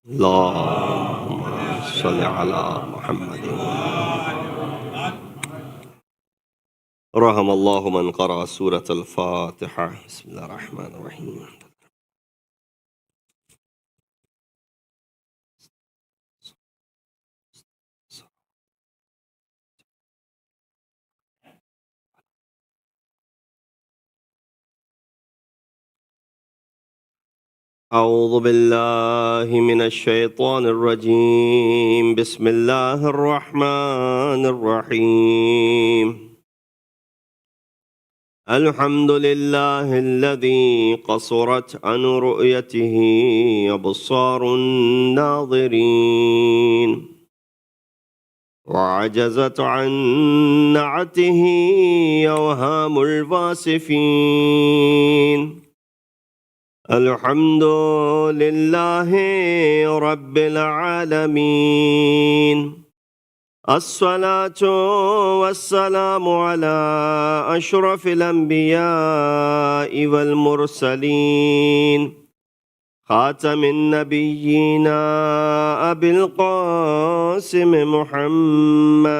اللهم صل على محمد رحم الله من قرأ سورة الفاتحة. بسم الله الرحمن الرحيم. أعوذ بالله من الشيطان الرجيم. بسم الله الرحمن الرحيم. الحمد لله الذي قصرت عن رؤيته أبصار الناظرين وعجزت عن نعته أوهام الفاسفين. الحمد لله رب العالمين. الصلاة والسلام على أشرف الأنبياء والمرسلين خاتم النبيين أبي القاسم محمد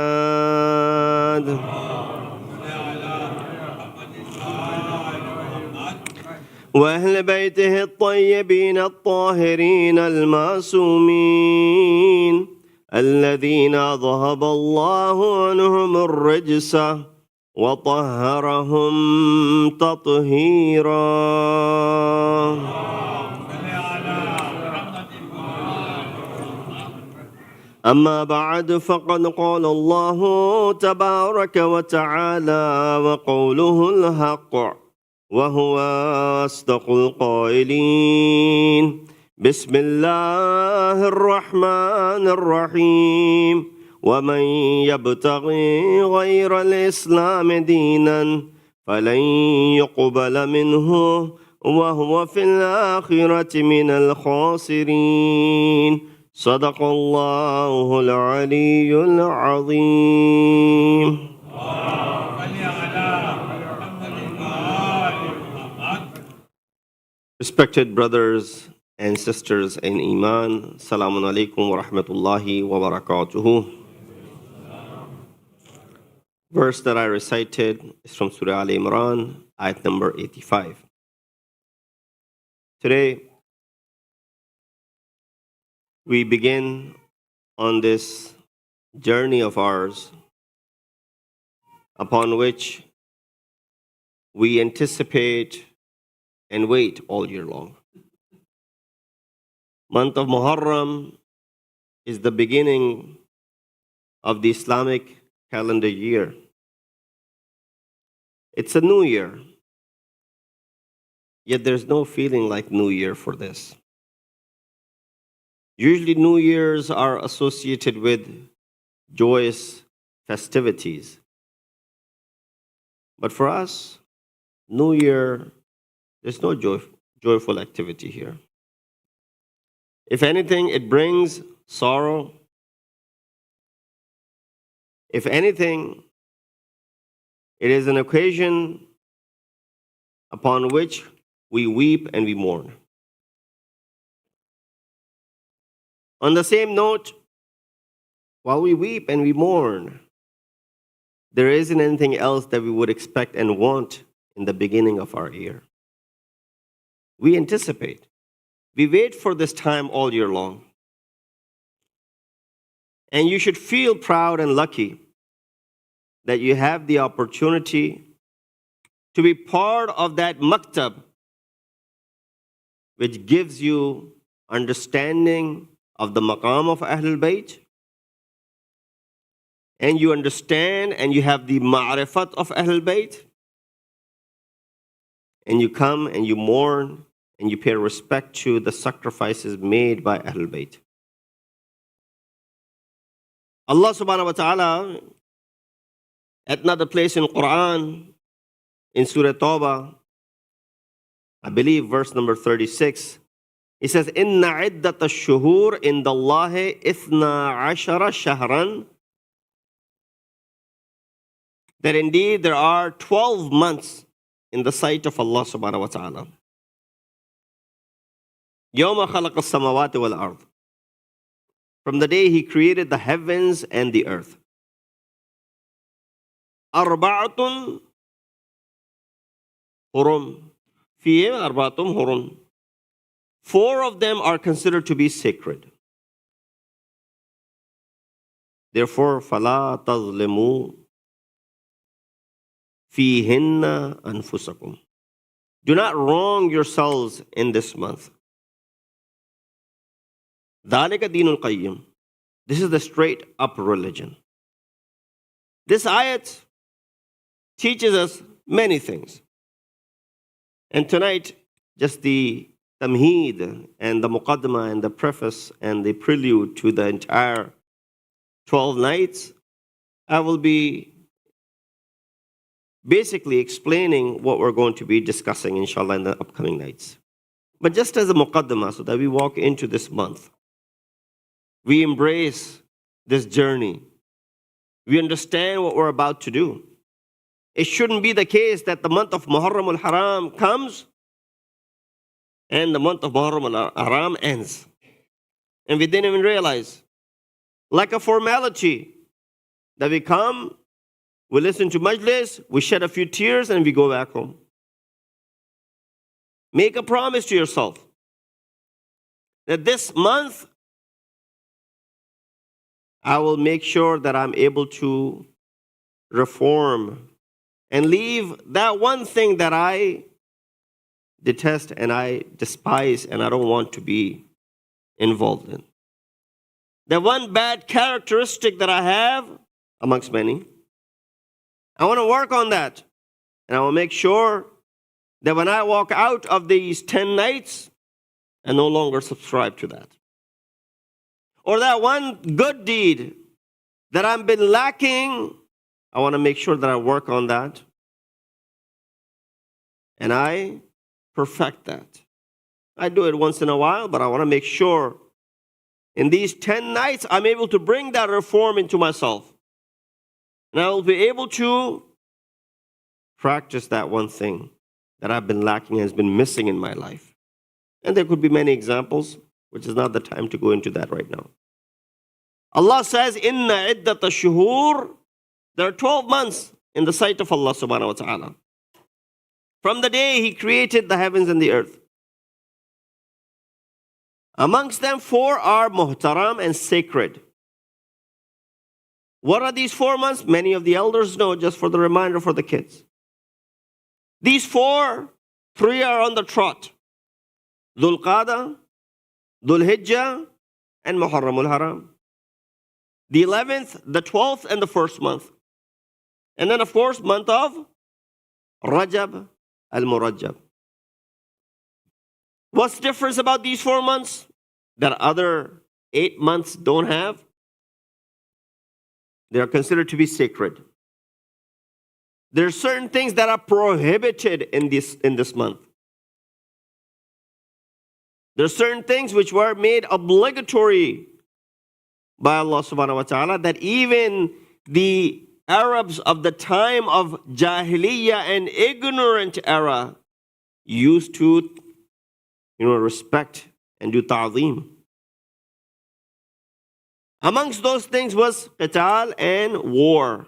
وأهل بيته الطيبين الطاهرين المعصومين الذين ذهب الله عنهم الرجس وطهرهم تطهيرا. أما بعد، فقد قال الله تبارك وتعالى وقوله الحق وهو أصدق القائلين. بسم الله الرحمن الرحيم. ومن يبتغي غير الإسلام دينا فلن يقبل منه وهو في الآخرة من الخاسرين. صدق الله العلي العظيم. Respected brothers and sisters in Iman, Assalamu alaikum wa rahmatullahi wa barakatuhu. Verse that I recited is from Surah Al Imran, ayat number 85. Today, we begin on this journey of ours upon which we anticipate and wait all year long. Month of Muharram is the beginning of the Islamic calendar year. It's a new year, yet there's no feeling like New Year for this. Usually New Years are associated with joyous festivities. But for us, New Year, there's no joyful activity here. If anything, it brings sorrow. If anything, it is an occasion upon which we weep and we mourn. On the same note, while we weep and we mourn, there isn't anything else that we would expect and want in the beginning of our year. We anticipate. We wait for this time all year long. And you should feel proud and lucky that you have the opportunity to be part of that maktab which gives you understanding of the maqam of Ahlul-bayt, and you understand and you have the ma'rifat of Ahlul-bayt, and you come and you mourn and you pay respect to the sacrifices made by Ahlul-bayt. Allah subhanahu wa ta'ala, at another place in Quran, in Surah Tawbah, I believe verse number 36, he says, Inna iddat ash-shuhur inda Allahi ithna ashara shahran. That indeed there are 12 months in the sight of Allah subhanahu wa ta'ala. Yawma khalaqa as-samawati wal ard. from the day he created the heavens and the earth. Arba'atun hurum. Fihim arba'atun hurum. 4 of them are considered to be sacred. Therefore, فَلَا تَظْلِمُوا فِيهِنَّ أَنفُسَكُمْ. Do not wrong yourselves in this month. ذَلِكَ دِينُ الْقَيِّمِ. This is the straight up religion. This ayat teaches us many things. And tonight, just the tamheed and the muqaddimah and the preface and the prelude to the entire 12 nights, I will be basically explaining what we're going to be discussing, inshallah, in the upcoming nights. But just as a muqaddimah, so that we walk into this month, we embrace this journey, we understand what we're about to do. It shouldn't be the case that the month of Muharram al-Haram comes and the month of Muharram al-Haram ends. And we didn't even realize. Like a formality that we come, we listen to Majlis, we shed a few tears, and we go back home. Make a promise to yourself that this month I will make sure that I'm able to reform and leave that one thing that I detest and I despise and I don't want to be involved in. The one bad characteristic that I have, amongst many, I want to work on that. And I will make sure that when I walk out of these 10 nights, I no longer subscribe to that. Or that one good deed that I've been lacking, I want to make sure that I work on that. And I perfect that. I do it once in a while, but I want to make sure in these 10 nights, I'm able to bring that reform into myself. And I will be able to practice that one thing that I've been lacking and has been missing in my life. And there could be many examples, which is not the time to go into that right now. Allah says, Inna iddata shuhur, there are 12 months in the sight of Allah subhanahu wa ta'ala. From the day He created the heavens and the earth. Amongst them, 4 are muhtaram and sacred. What are these 4 months? Many of the elders know, just for the reminder for the kids. These 4, 3 are on the trot. Dhul Qada, Dhul Hijjah, and Muharram al-Haram. The 11th, the 12th, and the 1st month. And then, of course, month of Rajab al-Murajjab. What's the difference about these 4 months that other 8 months don't have? They are considered to be sacred. There are certain things that are prohibited in this month. There are certain things which were made obligatory by Allah subhanahu wa ta'ala that even the Arabs of the time of Jahiliyyah and ignorant era used to respect and do ta'zeem. Amongst those things was qital and war.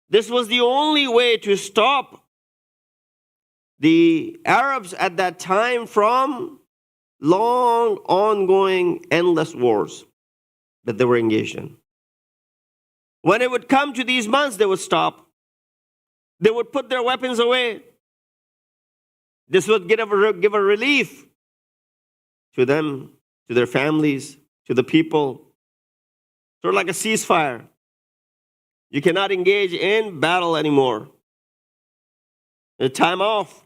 This was the only way to stop the Arabs at that time from long, ongoing, endless wars that they were engaged in. When it would come to these months, they would stop. They would put their weapons away. This would give a relief to them, to their families, to the people. Sort of like a ceasefire. You cannot engage in battle anymore. A time off.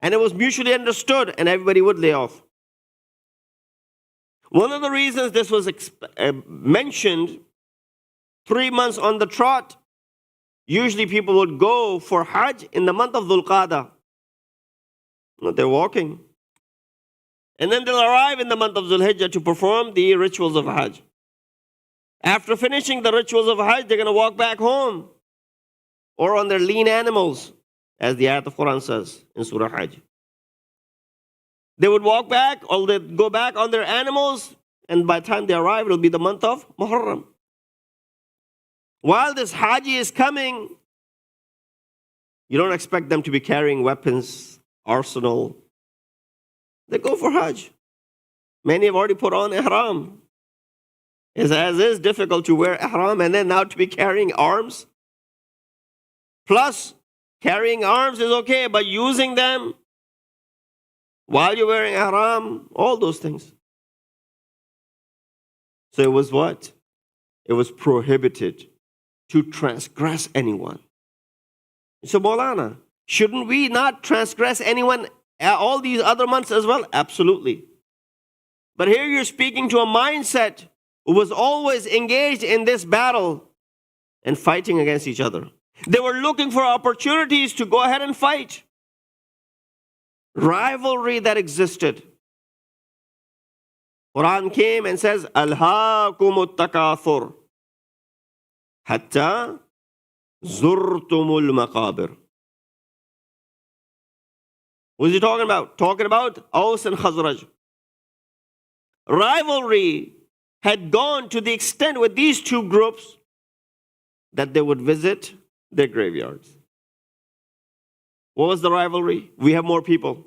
And it was mutually understood, and everybody would lay off. One of the reasons this was mentioned, 3 months on the trot, usually people would go for Hajj in the month of Dhul Qada. They're walking. And then they'll arrive in the month of Dhul Hijjah to perform the rituals of Hajj. After finishing the rituals of Hajj, they're going to walk back home. Or on their lean animals, as the ayat of Quran says in Surah Hajj. They would walk back, or they'd go back on their animals, and by the time they arrive, it'll be the month of Muharram. While this Haji is coming, you don't expect them to be carrying weapons, arsenal. They go for Hajj. Many have already put on ihram. It's as is difficult to wear ihram and then now to be carrying arms. Plus, carrying arms is okay, but using them while you're wearing ihram, all those things. So it was what? It was prohibited to transgress anyone. So Maulana, shouldn't we not transgress anyone all these other months as well? Absolutely. But here you're speaking to a mindset who was always engaged in this battle and fighting against each other. They were looking for opportunities to go ahead and fight. Rivalry that existed. Quran came and says, Alhaakumut takathur hatta zurtumul maqabir. What is he talking about? Talking about Aus and Khazraj. Rivalry had gone to the extent with these two groups that they would visit their graveyards. What was the rivalry? We have more people.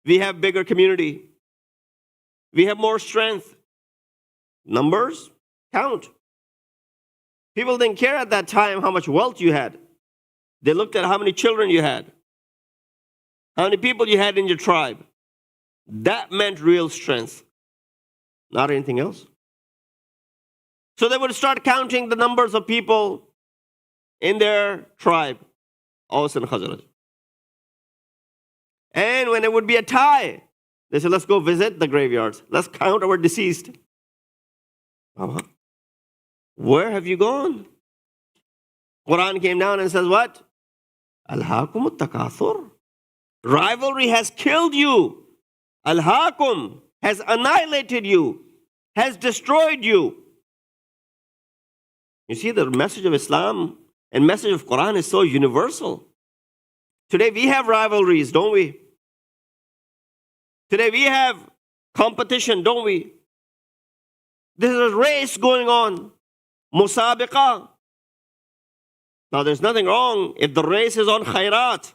We have bigger community. We have more strength. Numbers count. People didn't care at that time how much wealth you had. They looked at how many children you had, how many people you had in your tribe. That meant real strength, not anything else. So they would start counting the numbers of people in their tribe, Aus and Khazraj. And when it would be a tie, they said, let's go visit the graveyards. Let's count our deceased. Where have you gone? Quran came down and says what? Alhaakumut takathur. Rivalry has killed you. Alhaakum has annihilated you, has destroyed you. You see, the message of Islam and message of Quran is so universal. Today we have rivalries, don't we? Today we have competition, don't we? There's a race going on. Musabiqah. Now there's nothing wrong if the race is on khairat.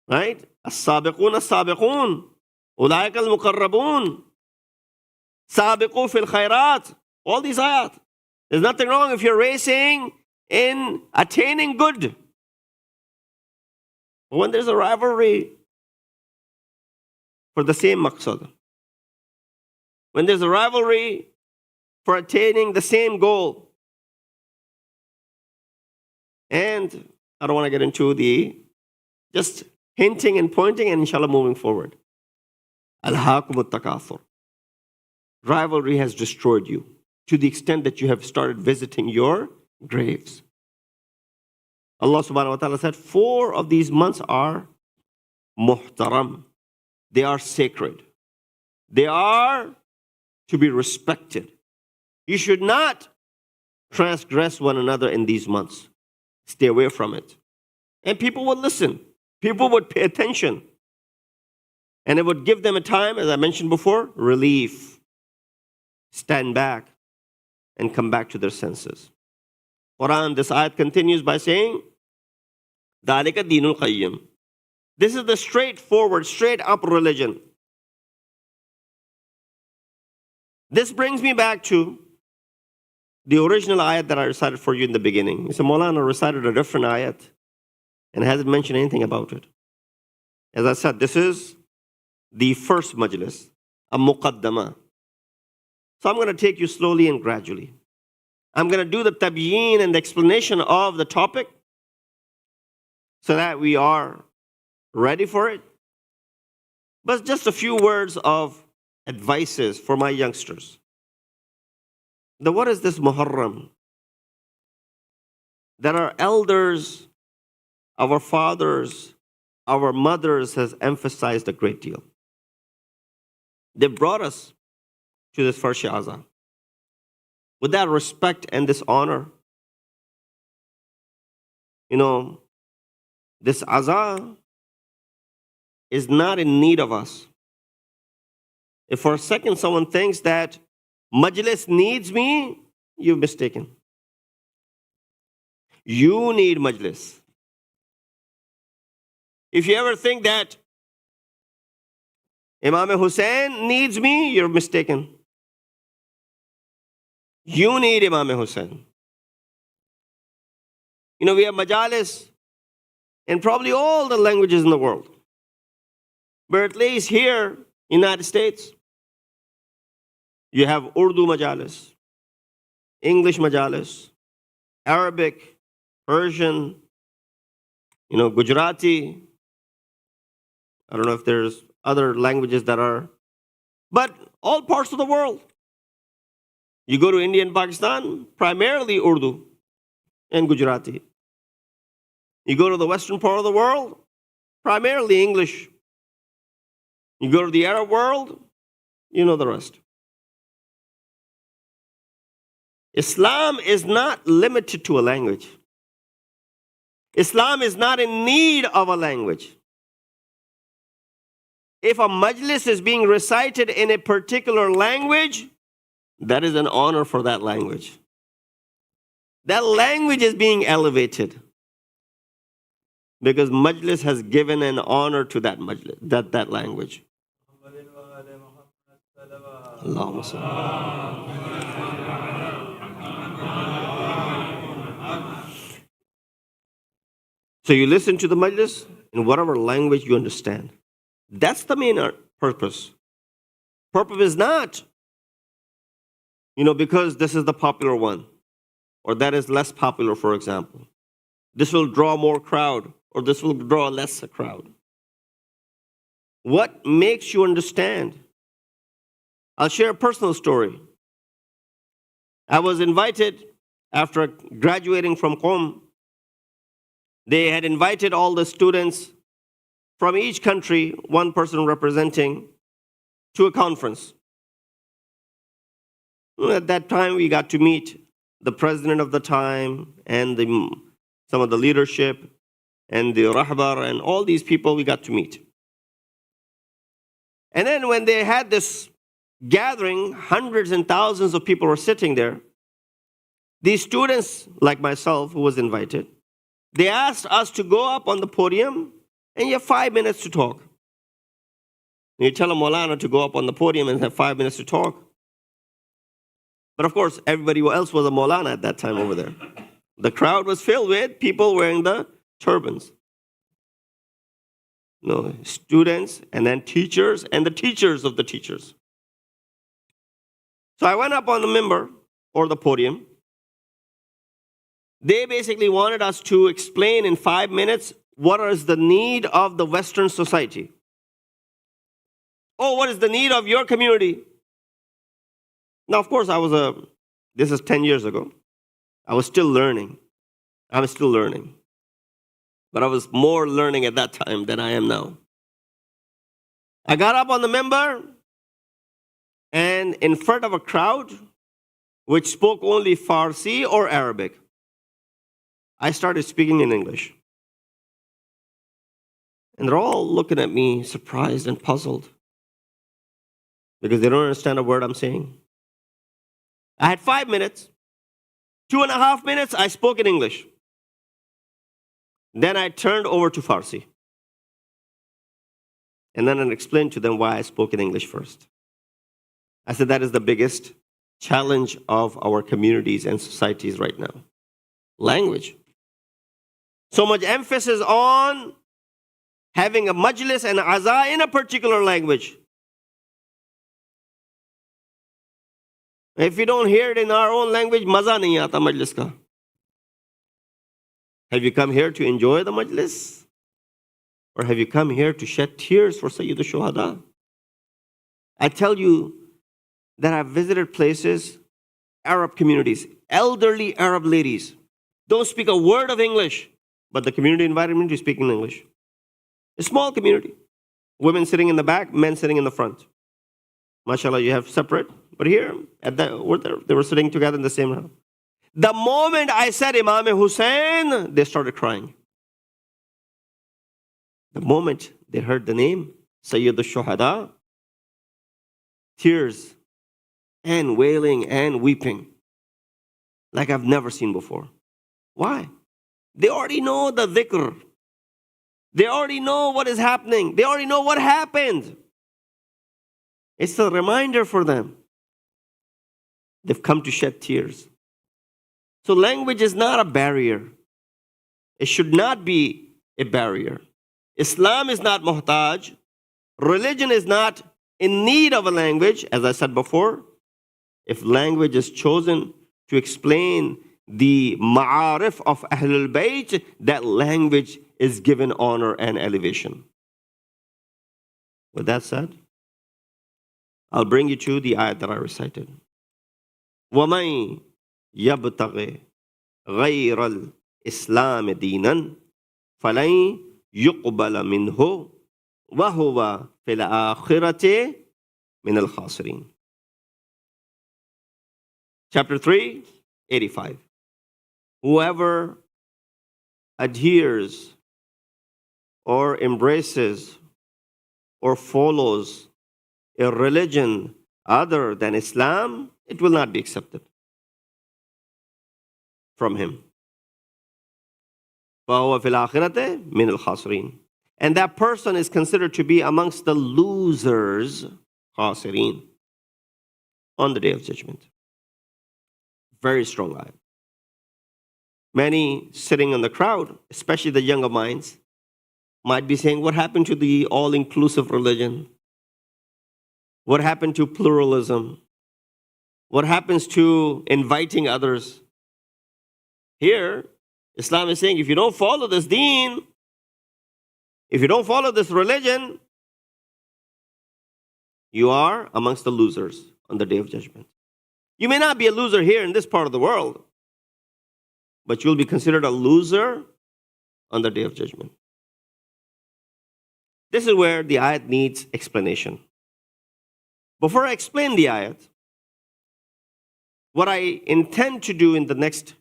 Right? As-sabiqun as-sabiqun. Ulaika al-muqarrabun. Sabiqu fil khairat. All these ayat. There's nothing wrong if you're racing in attaining good. But when there's a rivalry for the same maqsad, when there's a rivalry for attaining the same goal, and I don't want to get into the just hinting and pointing and inshallah moving forward. Alhaakumut takathur. Rivalry has destroyed you to the extent that you have started visiting your graves. Allah subhanahu wa ta'ala said 4 of these months are muhtaram. They are sacred. They are to be respected. You should not transgress one another in these months. Stay away from it. And people would listen. People would pay attention. And it would give them a time, as I mentioned before, relief. Stand back and come back to their senses. Quran, this ayat continues by saying, ذَلِكَ دِينُ الْقَيِّمِ. This is the straightforward, straight up religion. This brings me back to the original ayat that I recited for you in the beginning. You said, Maulana recited a different ayat and hasn't mentioned anything about it. As I said, this is the first majlis, a muqaddama. So I'm going to take you slowly and gradually. I'm going to do the tabyin and the explanation of the topic so that we are ready for it. But just a few words of advices for my youngsters. What is this Muharram? That our elders, our fathers, our mothers has emphasized a great deal. They brought us to this first Shaza. With that respect and this honor, this Aza is not in need of us. If for a second someone thinks that Majlis needs me, you've mistaken. You need Majlis. If you ever think that Imam Hussein needs me, you're mistaken. You need Imam Hussein. You know, we have majalis in probably all the languages in the world. But at least here, United States, you have Urdu majalis, English majalis, Arabic, Persian, Gujarati. I don't know if there's other languages that are, but all parts of the world. You go to India and Pakistan, primarily Urdu and Gujarati. You go to the western part of the world, primarily English. You go to the Arab world, you know the rest. Islam is not limited to a language. Islam is not in need of a language. If a majlis is being recited in a particular language, that is an honor for that language. That language is being elevated because majlis has given an honor to that majlis, that language. Allahumma salli. So you listen to the majlis in whatever language you understand. That's the main purpose. Purpose is not, because this is the popular one, or that is less popular, for example. This will draw more crowd, or this will draw less crowd. What makes you understand? I'll share a personal story. I was invited after graduating from Qom. They had invited all the students from each country, one person representing, to a conference. At that time, we got to meet the president of the time and some of the leadership and the rahbar and all these people we got to meet. And then when they had this gathering, hundreds and thousands of people were sitting there. These students, like myself, who was invited, they asked us to go up on the podium and you have 5 minutes to talk. And you tell a Maulana to go up on the podium and have 5 minutes to talk. But of course, everybody else was a Maulana at that time over there. The crowd was filled with people wearing the turbans. Students, and then teachers, and the teachers of the teachers. So I went up on the minbar, or the podium. They basically wanted us to explain in 5 minutes what is the need of the Western society. Oh, what is the need of your community? Now, of course, this is 10 years ago. I was still learning. I'm still learning. But I was more learning at that time than I am now. I got up on the minbar, and in front of a crowd which spoke only Farsi or Arabic, I started speaking in English. And they're all looking at me surprised and puzzled because they don't understand a word I'm saying. I had 5 minutes. 2.5 minutes, I spoke in English. Then I turned over to Farsi. And then I explained to them why I spoke in English first. I said that is the biggest challenge of our communities and societies right now. Language. So much emphasis on having a majlis and aza in a particular language. If we don't hear it in our own language, maza nahi aata majlis ka. Have you come here to enjoy the majlis? Or have you come here to shed tears for Sayyid al-Shuhada? I tell you that I've visited places, Arab communities, elderly Arab ladies, don't speak a word of English, but the community invited me to speak in English. A small community. Women sitting in the back, men sitting in the front. MashaAllah, you have separate. But here, they were sitting together in the same room. The moment I said Imam Hussein, they started crying. The moment they heard the name, Sayyid al-Shuhada, tears and wailing and weeping like I've never seen before. Why? They already know the dhikr. They already know what is happening. They already know what happened. It's a reminder for them. They've come to shed tears. So language is not a barrier. It should not be a barrier. Islam is not muhtaj. Religion is not in need of a language, as I said before. If language is chosen to explain the ma'arif of Ahlul-bayt, that language is given honor and elevation. With that said, I'll bring you to the ayat that I recited. وَمَن يَبْتَغِ غَيْرَ الْإِسْلَامِ دِينًا فَلَن يُقْبَلَ مِنْهُ وَهُوَ فِي الْآخِرَةِ مِنَ الْخَاسِرِينَ. Chapter 3, 85. Whoever adheres or embraces or follows a religion other than Islam, it will not be accepted from him. فَهُوَ فِي الْآخِرَةِ مِنَ الْخَاسِرِينَ. And that person is considered to be amongst the losers, خاسرين, on the Day of Judgment. Very strong ayah. Many sitting in the crowd, especially the younger minds, might be saying, what happened to the all-inclusive religion? What happened to pluralism? What happens to inviting others? Here, Islam is saying, if you don't follow this deen, if you don't follow this religion, you are amongst the losers on the Day of Judgment. You may not be a loser here in this part of the world, but you'll be considered a loser on the Day of Judgment. This is where the ayat needs explanation. Before I explain the ayat, what I intend to do in the next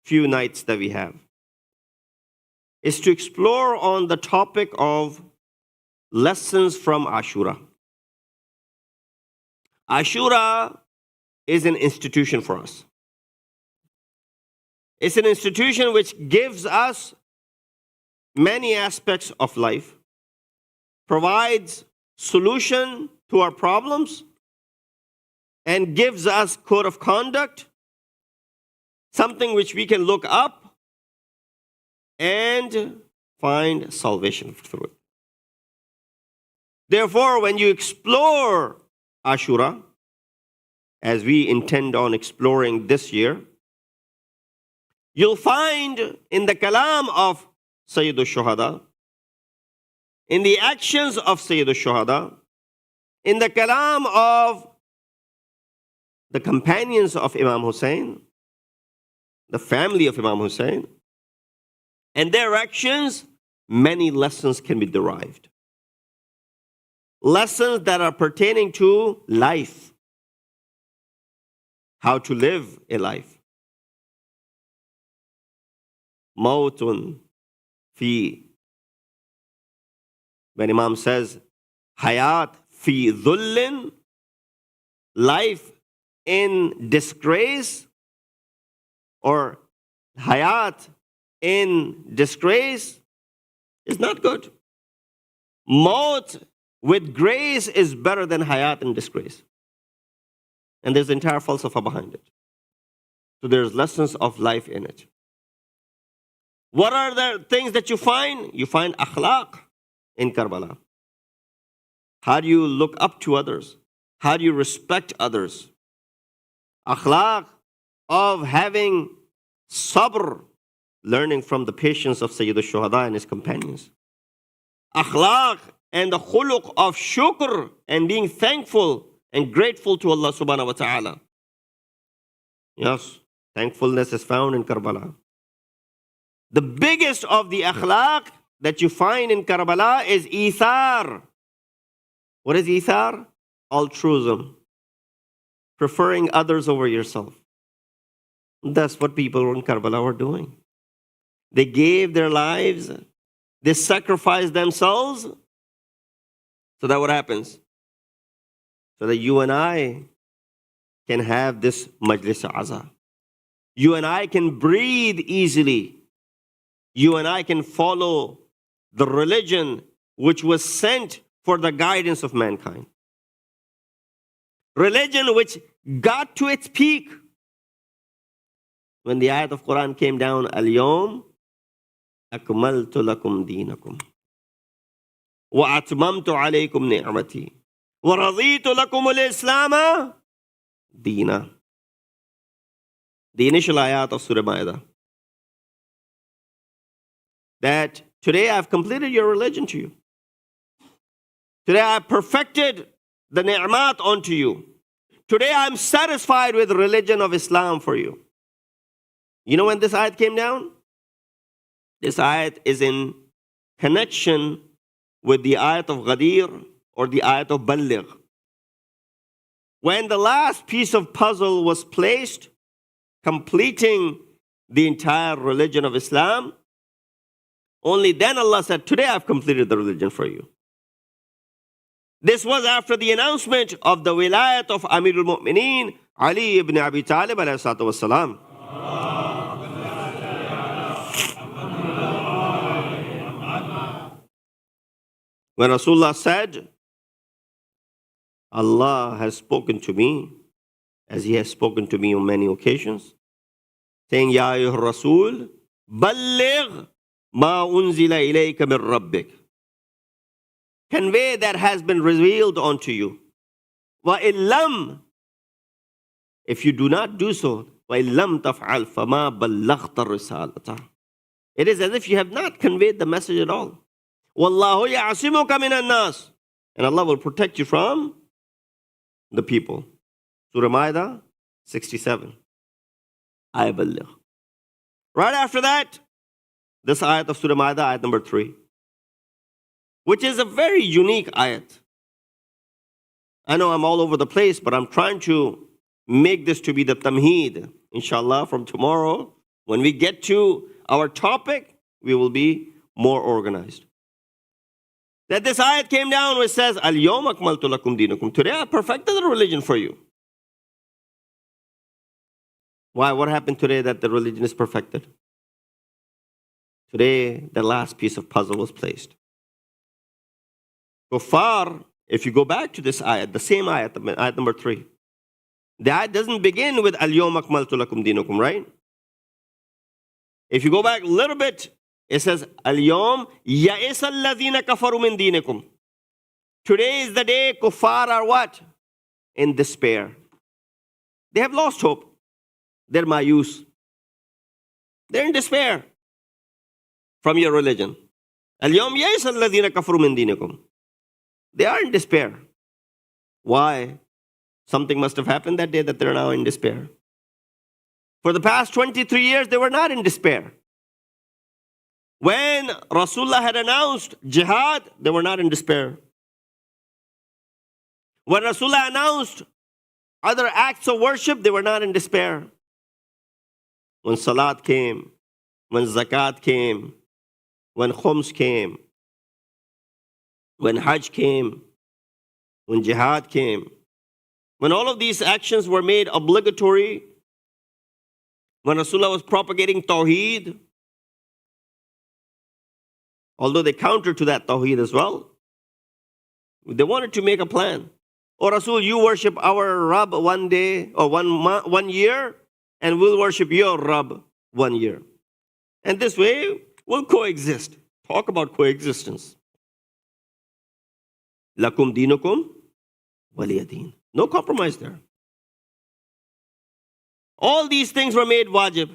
few nights that we have is to explore on the topic of lessons from Ashura. Ashura is an institution for us. It's an institution which gives us many aspects of life, provides solution to our problems, and gives us code of conduct, something which we can look up and find salvation through it. Therefore, when you explore Ashura, as we intend on exploring this year, you'll find in the kalam of Sayyid al-Shuhada, in the actions of Sayyid al-Shuhada, in the kalam of the companions of Imam Hussein, the family of Imam Hussein, and their actions, many lessons can be derived. Lessons that are pertaining to life, how to live a life. Mautun fi, when Imam says, hayat fi dhullin, life in disgrace, or hayat in disgrace is not good. Maut with grace is better than hayat in disgrace. And there's entire falsafa behind it. So there's lessons of life in it. What are the things that you find? You find akhlaq in Karbala. How do you look up to others? How do you respect others? Akhlaq of having sabr, learning from the patience of Sayyid al-Shuhada and his companions. Akhlaq and the khuluq of shukr and being thankful and grateful to Allah subhanahu wa ta'ala. Yes, thankfulness is found in Karbala. The biggest of the akhlaq that you find in Karbala is ithar. What is ithar? Altruism. Preferring others over yourself. That's what people in Karbala were doing. They gave their lives. They sacrificed themselves. So that what happens? so that you and I can have this Majlis Aza. You and I can breathe easily. You and I can follow the religion which was sent for the guidance of mankind. Religion which got to its peak when the ayat of Quran came down, Al-Yawm akmaltu lakum deenakum wa atmamtu alaykum ni'mati wa raditu lakum al-Islam deena. The initial ayat of Surah Ma'idah. That today I've completed your religion to you. Today I've perfected the ni'mat onto you. Today I'm satisfied with the religion of Islam for you. You know when this ayat came down? This ayat is in connection with the ayat of Ghadir or the ayat of Balligh. When the last piece of puzzle was placed, completing the entire religion of Islam, only then Allah said, today I've completed the religion for you. This was after the announcement of the wilayat of Amirul Mu'mineen, Ali ibn Abi Talib alayhi salatu wassalam. When Rasulullah said, Allah has spoken to me, as He has spoken to me on many occasions, saying, Ya ayyuhar Rasul, balligh ma unzila ilayka min rabbik. Convey that has been revealed unto you. Wa illam, if you do not do so, wa illam taf'al fama ballaghta risalata. It is as if you have not conveyed the message at all. Wallahu ya'asimuka minan nas. And Allah will protect you from the people. Surah Ma'idah 67. Ayah Balligh. Right after that, this ayat of Surah Ma'idah, ayat number 3, which is a very unique ayat. I know I'm all over the place, but I'm trying to make this to be the tamheed. Inshallah, from tomorrow, when we get to our topic, we will be more organized. That this ayat came down which says, Al-Yawm akmaltu lakum deenakum. Today I perfected the religion for you. Why? What happened today that the religion is perfected? Today, the last piece of puzzle was placed. Kuffar, if you go back to this ayat, the same ayat, ayat number 3, the ayat doesn't begin with Al-Yawm akmaltu lakum deenakum, right? If you go back a little bit, it says, Al-Yawm ya'isa alladhina kafaru min deenakum. Today is the day kuffar are what? In despair. They have lost hope. They're mayus. They're in despair from your religion. Al-Yawm ya'isa alladhina kafaru min deenakum. They are in despair. Why? Something must have happened that day that they're now in despair. For the past 23 years, they were not in despair. When Rasulullah had announced jihad, they were not in despair. When Rasulullah announced other acts of worship, they were not in despair. When Salat came, when Zakat came, when Khums came, when Hajj came, when Jihad came, when all of these actions were made obligatory, when Rasulullah was propagating Tawheed, although they countered to that Tawheed as well, they wanted to make a plan. Oh Rasul, you worship our Rabb one day or 1 year, and we'll worship your Rabb 1 year. And this way, we'll coexist. Talk about coexistence. Lakum deenukum waliyadeen. No compromise there. All these things were made wajib.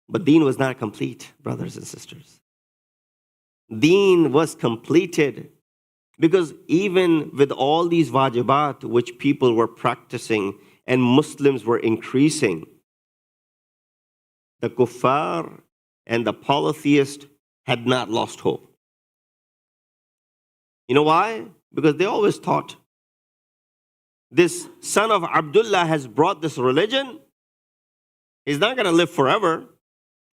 But deen was not complete, brothers and sisters. Deen was completed because even with all these wajibat which people were practicing and Muslims were increasing, the kuffar and the polytheist had not lost hope. You know why? Because they always thought, this son of Abdullah has brought this religion. He's not going to live forever.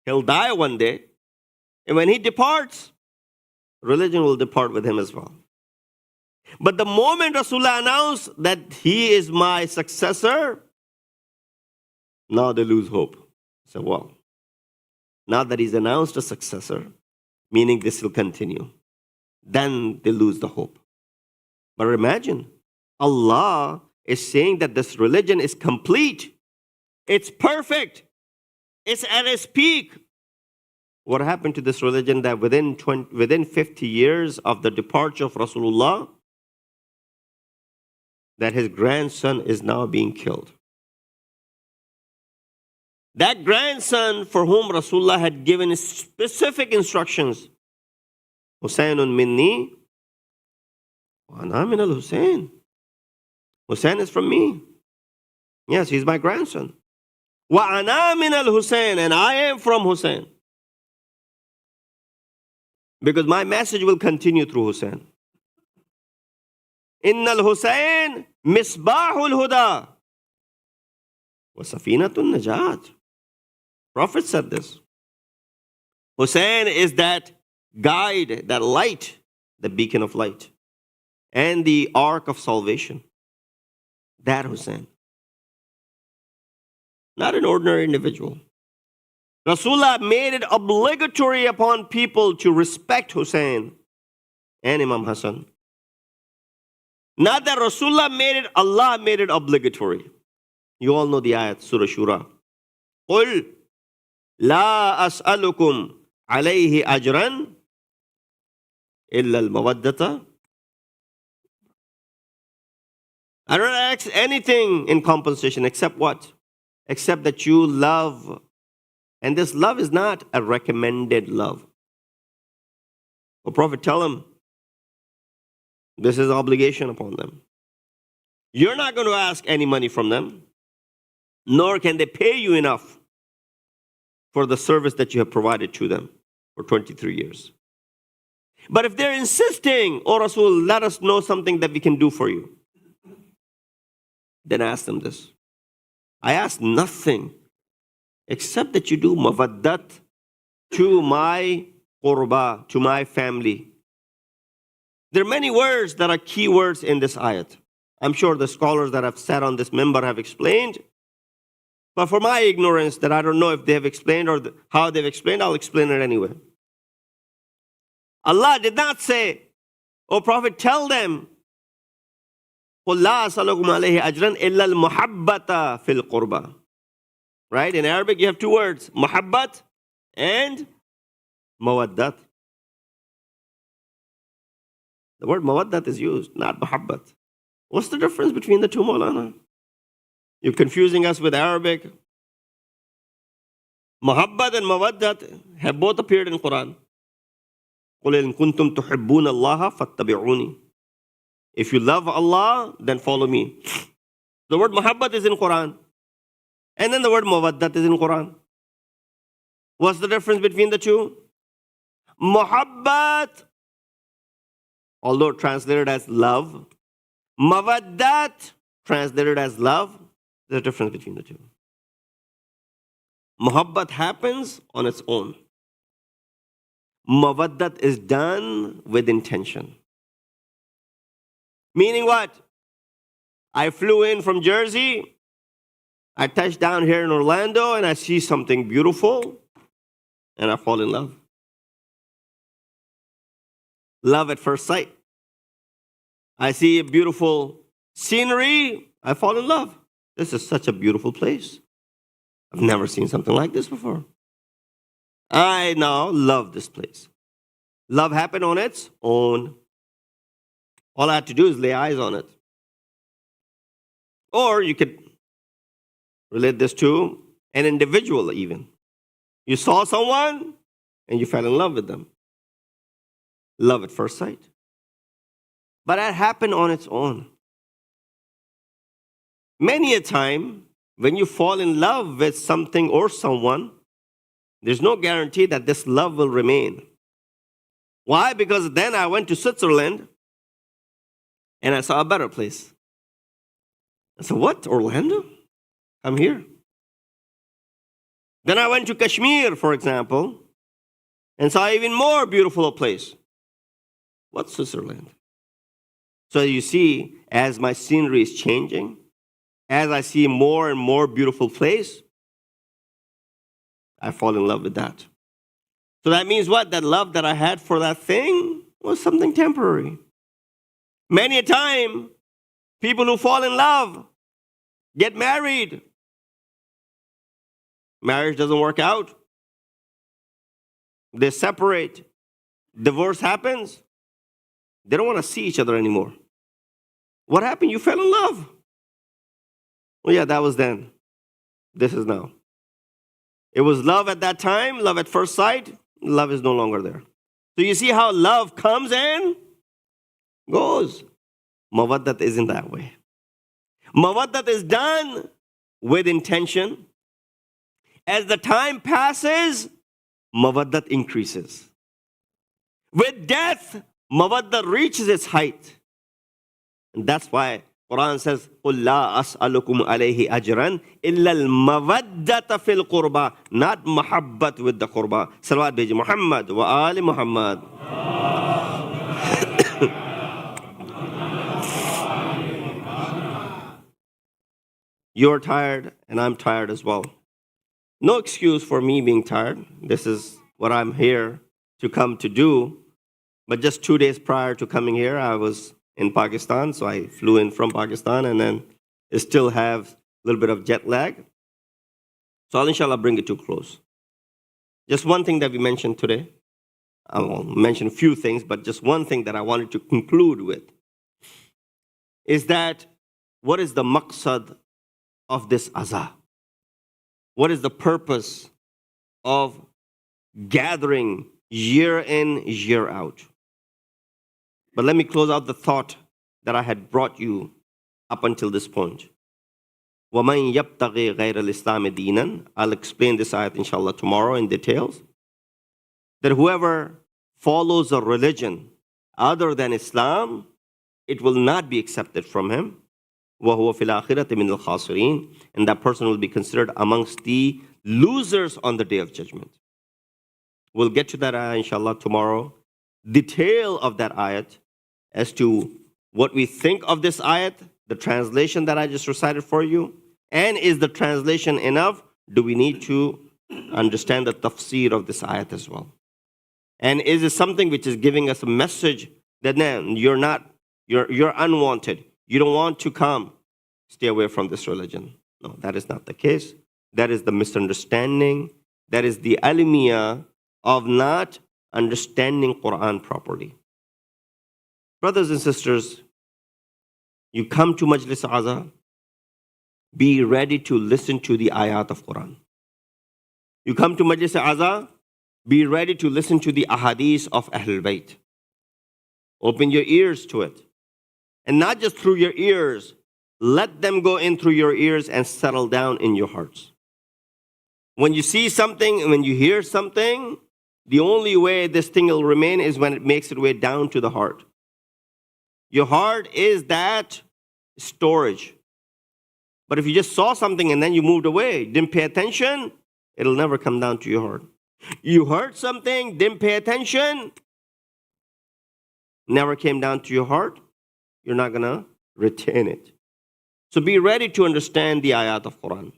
He'll die one day. And when he departs, religion will depart with him as well. But the moment Rasulullah announced that he is my successor, now they lose hope. So, well, now that he's announced a successor, meaning this will continue, then they lose the hope. But imagine, Allah is saying that this religion is complete. It's perfect. It's at its peak. What happened to this religion that within 50 years of the departure of Rasulullah, that his grandson is now being killed? That grandson for whom Rasulullah had given specific instructions, Husaynun minni, wa ana min al-Husayn. Hussein is from me. Yes, he's my grandson. Wa ana min al-Husayn, and I am from Hussein. Because my message will continue through Hussein. Inna al-Husayn misbahul huda wa safinatun najat. Prophet said this. Hussein is that guide, that light, the beacon of light, and the ark of salvation. That Hussein. Not an ordinary individual. Rasulullah made it obligatory upon people to respect Hussein and Imam Hassan. Not that Rasulullah made it, Allah made it obligatory. You all know the ayat, Surah Shura. قُلْ لَا أَسْأَلُكُمْ عَلَيْهِ أَجْرًا إِلَّا الْمَوَدَّةَ. I don't ask anything in compensation except what? Except that you love. And this love is not a recommended love. The Prophet tell them, this is an obligation upon them. You're not going to ask any money from them, nor can they pay you enough for the service that you have provided to them for 23 years. But if they're insisting, oh Rasul, let us know something that we can do for you, then ask them this. I ask nothing except that you do mawaddat to my qurba, to my family. There are many words that are key words in this ayat. I'm sure the scholars that have sat on this member have explained. But for my ignorance, that I don't know if they have explained or how they've explained, I'll explain it anyway. Allah did not say, oh Prophet, tell them, قُلْ لَا أَسْأَلُكُمْ عَلَيْهِ أَجْرًا إِلَّا الْمُحَبَّةَ فِي الْقُرْبَةِ. Right? In Arabic, you have two words, muhabbat and mawaddat. The word mawaddat is used, not muhabbat. What's the difference between the two, Maulana? You're confusing us with Arabic. Muhabbat and mawaddat have both appeared in Quran. قُلْ إِن كُنْتُمْ تُحِبُّونَ اللَّهَ فَاتَّبِعُونِي. If you love Allah, then follow me. The word muhabbat is in Quran. And then the word mawaddat is in Quran. What's the difference between the two? Muhabbat, although translated as love, mawaddat, translated as love, there's a difference between the two. Muhabbat happens on its own. Mawaddat is done with intention. Meaning what? I flew in from Jersey, I touched down here in Orlando, and I see something beautiful, and I fall in love. Love at first sight. I see a beautiful scenery, I fall in love. This is such a beautiful place. I've never seen something like this before. I now love this place. Love happened on its own. All I had to do is lay eyes on it. Or you could relate this to an individual even. You saw someone and you fell in love with them. Love at first sight. But that happened on its own. Many a time, when you fall in love with something or someone, there's no guarantee that this love will remain. Why? Because then I went to Switzerland and I saw a better place. I said, what? Orlando? I'm here. Then I went to Kashmir, for example, and saw even more beautiful place. What's Switzerland? So you see, as my scenery is changing, as I see more and more beautiful place, I fall in love with that. So that means what? That love that I had for that thing was something temporary. Many a time, people who fall in love get married. Marriage doesn't work out. They separate. Divorce happens. They don't want to see each other anymore. What happened? You fell in love. Well, yeah, that was then. This is now. It was love at that time, love at first sight. Love is no longer there. So you see how love comes and goes. Mawaddat isn't that way. Mawaddat is done with intention. As the time passes, mawaddat increases. With death, mawaddat reaches its height. And that's why Quran says, قُلْ لَا أَسْأَلُكُمْ عَلَيْهِ أَجْرًا إِلَّا الْمَوَدَّةَ فِي الْقُرْبَى. Not mahabbat with the qurba. Salawat biji Muhammad wa ali Muhammad. You're tired and I'm tired as well. No excuse for me being tired. This is what I'm here to come to do. But just 2 days prior to coming here, I was in Pakistan. So I flew in from Pakistan and then I still have a little bit of jet lag. So I'll inshallah bring it to a close. Just one thing that we mentioned today. I will mention a few things, but just one thing that I wanted to conclude with is that what is the maqsad of this azah? What is the purpose of gathering year in, year out? But let me close out the thought that I had brought you up until this point. وَمَنْ يَبْتَغِي غَيْرَ الْإِسْلَامِ دِينًا. I'll explain this ayat inshallah tomorrow in details. That whoever follows a religion other than Islam, it will not be accepted from him. وَهُوَ فِي الْآخِرَةِ مِنَ الْخَاسِرِينَ. And that person will be considered amongst the losers on the day of judgment. We'll get to that ayah inshallah tomorrow. Detail of that ayat as to what we think of this ayat, the translation that I just recited for you, and is the translation enough? Do we need to understand the tafsir of this ayat as well? And is it something which is giving us a message that then you're unwanted, you don't want to come, stay away from this religion? No, that is not the case. That is the misunderstanding. That is the alimiya of not understanding Quran properly. Brothers and sisters, you come to Majlis Azah, be ready to listen to the ayat of Quran. You come to Majlis Azah, be ready to listen to the ahadith of Ahlul-bayt. Open your ears to it. And not just through your ears, let them go in through your ears and settle down in your hearts. When you see something and when you hear something, the only way this thing will remain is when it makes its way down to the heart. Your heart is that storage. But if you just saw something and then you moved away, didn't pay attention, it'll never come down to your heart. You heard something, didn't pay attention, never came down to your heart, you're not going to retain it. So be ready to understand the ayat of Quran.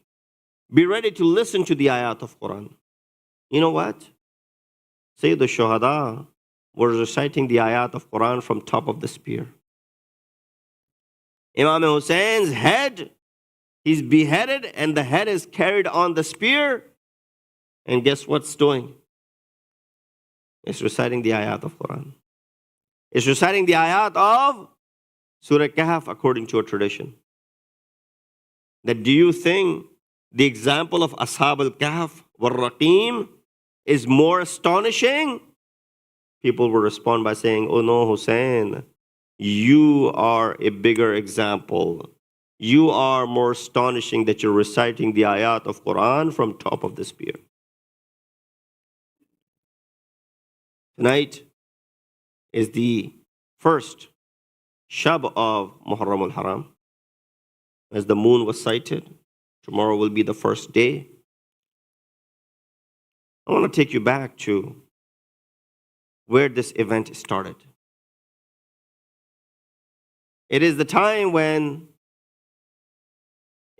Be ready to listen to the ayat of Quran. You know what? Sayyid al-Shuhada was reciting the ayat of Quran from top of the spear. Imam Hussein's head, he's beheaded and the head is carried on the spear. And guess what's doing? It's reciting the ayat of Quran. It's reciting the ayat of Surah Kahf according to a tradition. That do you think the example of Ashab al-Kahf wal Raqim is more astonishing? People will respond by saying, oh no, Hussein, you are a bigger example. You are more astonishing that you're reciting the ayat of Quran from top of the spear. Tonight is the first Shab of Muharram al-Haram. As the moon was sighted, tomorrow will be the first day. I want to take you back to where this event started. It is the time when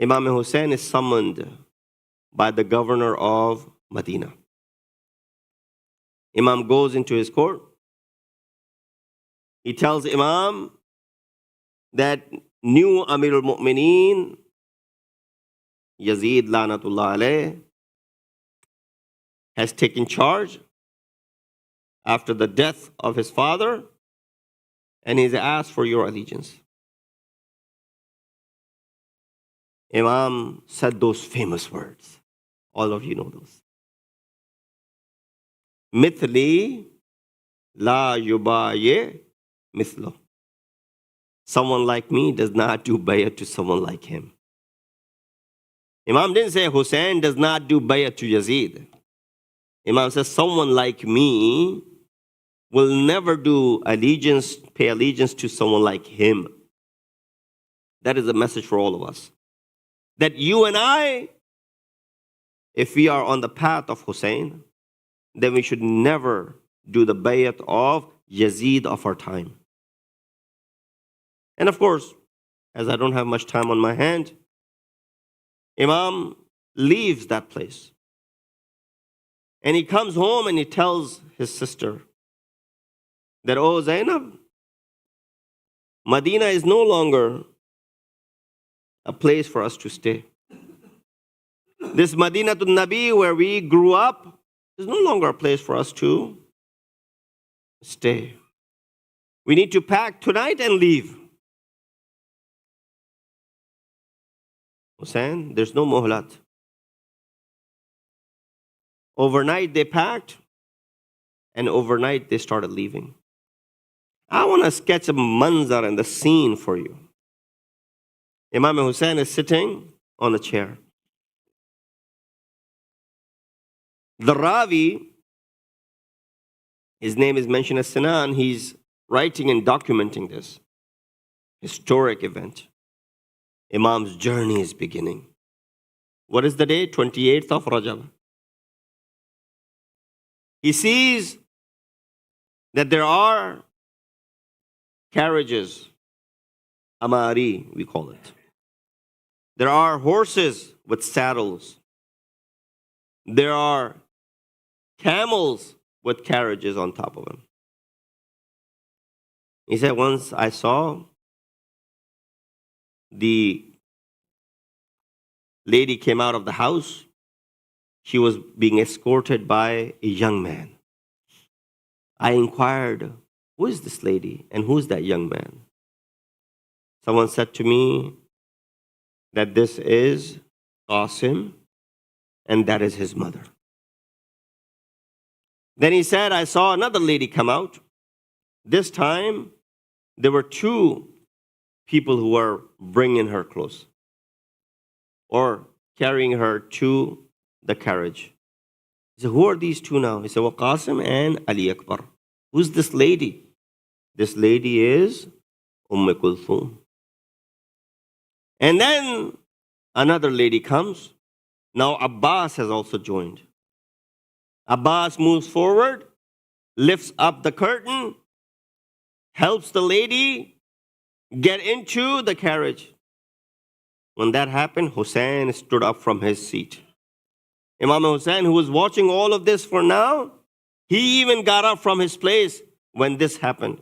Imam Hussein is summoned by the governor of Medina. Imam goes into his court. He tells Imam that new Amirul Mu'mineen, Yazid Lanatullah alayh, has taken charge after the death of his father, and he's asked for your allegiance. Imam said those famous words. All of you know those. Mithli la yubaye mithlo. Someone like me does not do bay'ah to someone like him. Imam didn't say Hussein does not do bay'ah to Yazid. Imam says someone like me will never pay allegiance to someone like him. That is a message for all of us. That you and I, if we are on the path of Hussein, then we should never do the bay'at of Yazid of our time. And of course, as I don't have much time on my hand, Imam leaves that place. And he comes home and he tells his sister that, oh Zainab, Medina is no longer a place for us to stay. This Madinatul Nabi where we grew up is no longer a place for us to stay. We need to pack tonight and leave. Hussein, there's no muhlat. Overnight they packed, and overnight they started leaving. I want to sketch a manzar and the scene for you. Imam Hussein is sitting on a chair. The Ravi, his name is mentioned as Sinan, he's writing and documenting this historic event. Imam's journey is beginning. What is the day? 28th of Rajab. He sees that there are carriages, amari we call it. There are horses with saddles. There are camels with carriages on top of them. He said, once I saw the lady came out of the house, she was being escorted by a young man. I inquired, who is this lady and who is that young man? Someone said to me that this is Qasim and that is his mother. Then he said, I saw another lady come out. This time, there were two people who were bringing her close or carrying her to the carriage. He said, who are these two now? He said, well, Qasim and Ali Akbar. Who's this lady? This lady is Kulthum. And then another lady comes. Now Abbas has also joined. Abbas moves forward, lifts up the curtain, helps the lady get into the carriage. When that happened, Hussein stood up from his seat. Imam Hussein, who was watching all of this for now, he even got up from his place when this happened.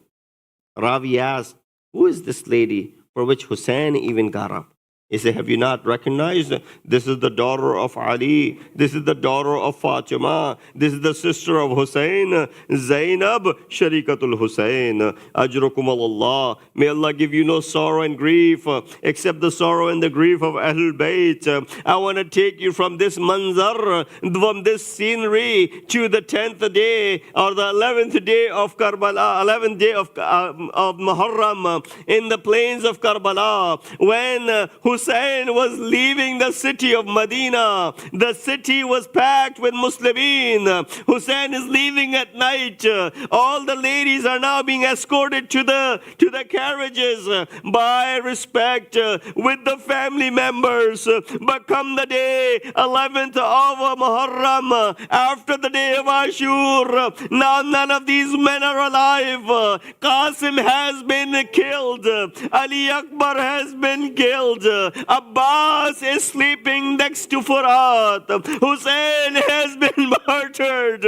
Ravi asked, who is this lady? For which Hussein even got up. He said, have you not recognized? This is the daughter of Ali. This is the daughter of Fatima. This is the sister of Hussein. Zainab, Sharikatul Hussein. Ajrukum Allah. May Allah give you no sorrow and grief except the sorrow and the grief of Ahlul-bayt. I want to take you from this manzar, from this scenery to the 10th day or the 11th day of Karbala, 11th day of Muharram in the plains of Karbala when Hussein was leaving the city of Medina. The city was packed with Muslimin. Hussein is leaving at night. All the ladies are now being escorted to the carriages by respect with the family members. But come the day 11th of Muharram, after the day of Ashur, now none of these men are alive. Qasim has been killed. Ali Akbar has been killed. Abbas is sleeping next to Furat. Hussein has been murdered.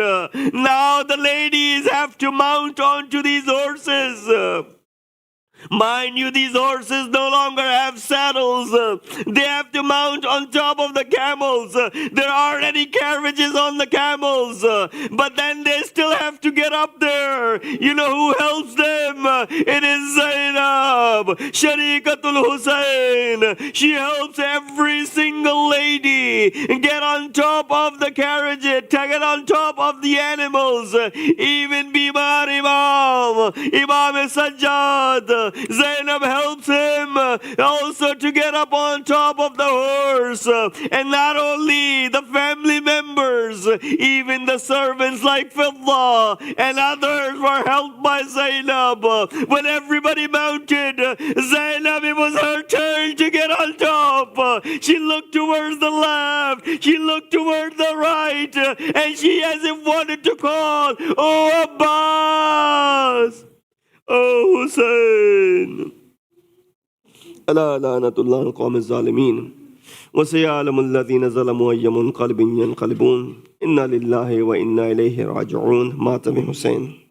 Now the ladies have to mount onto these horses. Mind you, these horses no longer have saddles. They have to mount on top of the camels. There aren't any carriages on the camels. But then they still have to get up there. You know who helps them? It is Zainab, Sharikatul Hussein. She helps every single lady get on top of the carriage, get on top of the animals. Even Bimar Imam Sajjad, Zainab helps him also to get up on top of the horse. And not only the family members, even the servants like Fidda and others were helped by Zainab. When everybody mounted, Zainab, it was her turn to get on top. She looked towards the left, she looked towards the right, and she as if wanted to call, "Oh Abbas! Oh Hussein!" ألا لعنة الله القوم الظالمين وسيعلم الذين ظلموا أي منقلب ينقلبون إنا لله وإنا إليه راجعون. مات بحسين.